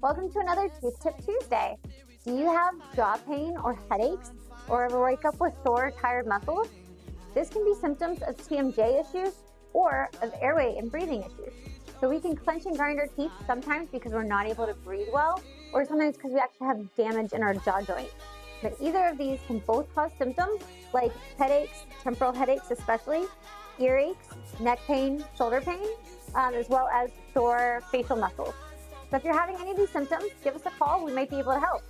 Welcome to another Tooth Tip Tuesday. Do you have jaw pain or headaches, or ever wake up with sore, tired muscles? This can be symptoms of TMJ issues or of airway and breathing issues. So we can clench and grind our teeth sometimes because we're not able to breathe well, or sometimes because we actually have damage in our jaw joint. But either of these can both cause symptoms like headaches, temporal headaches especially, earaches, neck pain, shoulder pain, as well as sore facial muscles. So if you're having any of these symptoms, give us a call. We might be able to help.